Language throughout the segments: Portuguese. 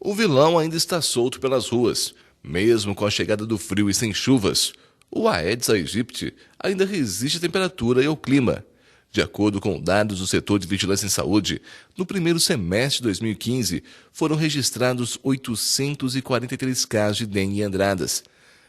O vilão ainda está solto pelas ruas, mesmo com a chegada do frio e sem chuvas. O Aedes aegypti ainda resiste à temperatura e ao clima. De acordo com dados do setor de vigilância em saúde, no primeiro semestre de 2015 foram registrados 843 casos de dengue em Andradas.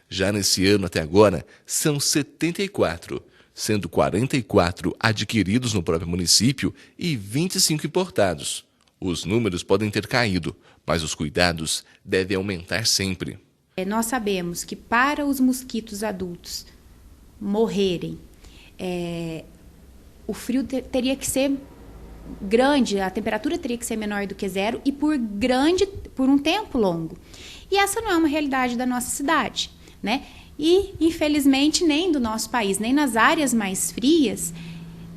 Já nesse ano até agora, são 74, sendo 44 adquiridos no próprio município e 25 importados. Os números podem ter caído, mas os cuidados devem aumentar sempre. Nós sabemos que para os mosquitos adultos morrerem, o frio teria que ser grande, a temperatura teria que ser menor do que zero e por um tempo longo. E essa não é uma realidade da nossa cidade, né? E, infelizmente, nem do nosso país, nem nas áreas mais frias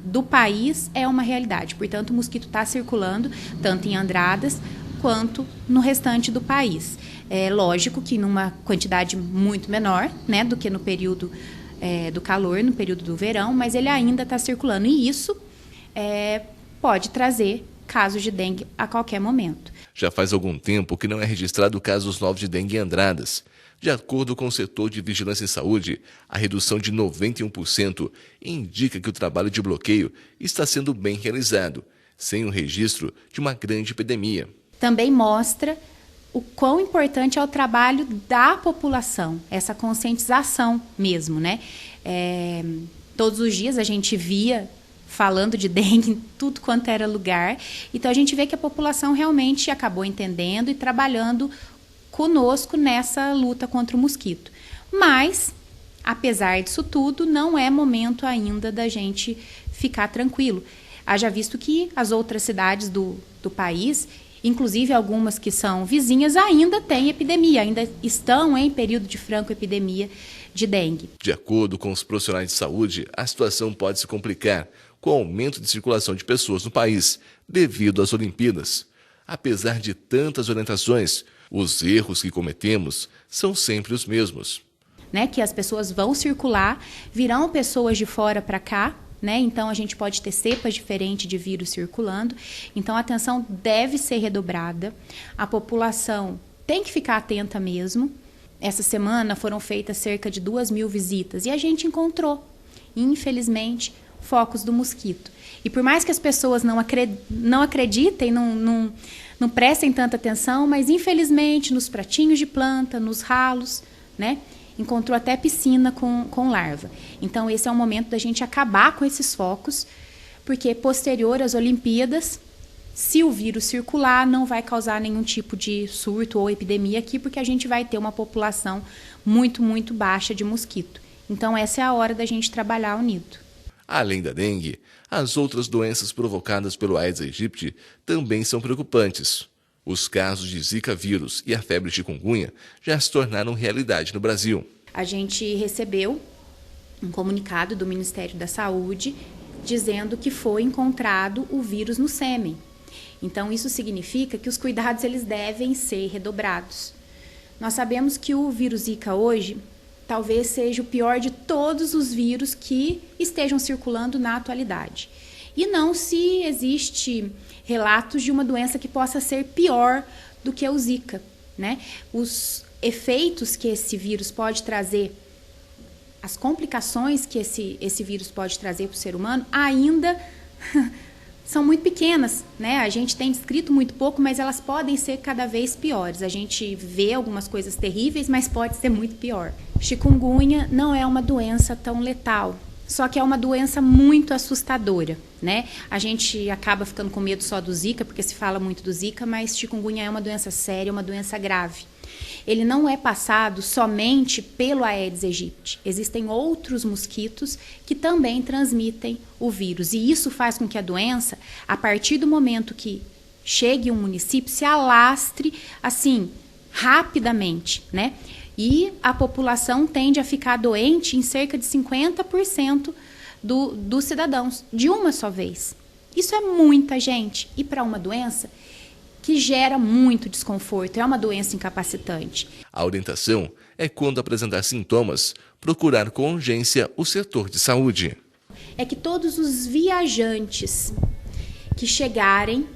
do país é uma realidade. Portanto, o mosquito está circulando tanto em Andradas quanto no restante do país. É lógico que numa quantidade muito menor, né, do que no período do calor, no período do verão, mas ele ainda está circulando. E isso pode trazer casos de dengue a qualquer momento. Já faz algum tempo que não é registrado casos novos de dengue em Andradas. De acordo com o setor de vigilância em saúde, a redução de 91% indica que o trabalho de bloqueio está sendo bem realizado, sem o registro de uma grande epidemia. Também mostra o quão importante é o trabalho da população, essa conscientização mesmo, né? Todos os dias a gente via falando de dengue em tudo quanto era lugar, então a gente vê que a população realmente acabou entendendo e trabalhando conosco nessa luta contra o mosquito. Mas, apesar disso tudo, não é momento ainda da gente ficar tranquilo. Haja visto que as outras cidades do país, inclusive algumas que são vizinhas, ainda têm epidemia, ainda estão em período de franco-epidemia de dengue. De acordo com os profissionais de saúde, a situação pode se complicar com o aumento de circulação de pessoas no país devido às Olimpíadas. Apesar de tantas orientações, os erros que cometemos são sempre os mesmos. Que as pessoas vão circular, virão pessoas de fora para cá, então a gente pode ter cepas diferentes de vírus circulando. Então a atenção deve ser redobrada. A população tem que ficar atenta mesmo. Essa semana foram feitas cerca de 2.000 visitas e a gente encontrou, infelizmente, focos do mosquito. E por mais que as pessoas não acreditem, não prestem tanta atenção, mas infelizmente nos pratinhos de planta, nos ralos, encontrou até piscina com larva. Então esse é o momento da gente acabar com esses focos, porque posterior às Olimpíadas, se o vírus circular, não vai causar nenhum tipo de surto ou epidemia aqui, porque a gente vai ter uma população muito, muito baixa de mosquito. Então essa é a hora da gente trabalhar unido. Além da dengue, as outras doenças provocadas pelo Aedes aegypti também são preocupantes. Os casos de Zika vírus e a febre chikungunya já se tornaram realidade no Brasil. A gente recebeu um comunicado do Ministério da Saúde dizendo que foi encontrado o vírus no sêmen. Então isso significa que os cuidados eles devem ser redobrados. Nós sabemos que o vírus Zika hoje talvez seja o pior de todos os vírus que estejam circulando na atualidade. E não se existe relatos de uma doença que possa ser pior do que o Zika, Os efeitos que esse vírus pode trazer, as complicações que esse vírus pode trazer para o ser humano ainda são muito pequenas, A gente tem descrito muito pouco, mas elas podem ser cada vez piores. A gente vê algumas coisas terríveis, mas pode ser muito pior. Chikungunya não é uma doença tão letal, só que é uma doença muito assustadora, A gente acaba ficando com medo só do Zika, porque se fala muito do Zika, mas chikungunya é uma doença séria, uma doença grave. Ele não é passado somente pelo Aedes aegypti. Existem outros mosquitos que também transmitem o vírus. E isso faz com que a doença, a partir do momento que chegue em um município, se alastre, assim, rapidamente, E a população tende a ficar doente em cerca de 50% dos cidadãos, de uma só vez. Isso é muita gente. E para uma doença que gera muito desconforto, é uma doença incapacitante. A orientação é, quando apresentar sintomas, procurar com urgência o setor de saúde. É que todos os viajantes que chegarem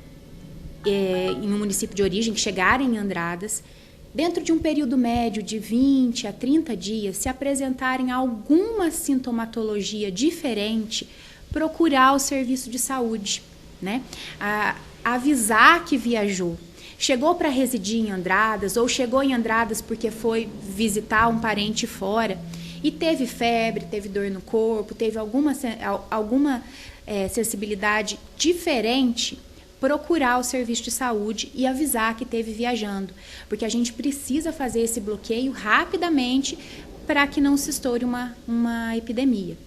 em um município de origem, que chegarem em Andradas, dentro de um período médio de 20 a 30 dias, se apresentarem alguma sintomatologia diferente, procurar o serviço de saúde, né? Avisar que viajou. Chegou para residir em Andradas ou chegou em Andradas porque foi visitar um parente fora e teve febre, teve dor no corpo, teve alguma sensibilidade diferente, procurar o serviço de saúde e avisar que esteve viajando, porque a gente precisa fazer esse bloqueio rapidamente para que não se estoure uma epidemia.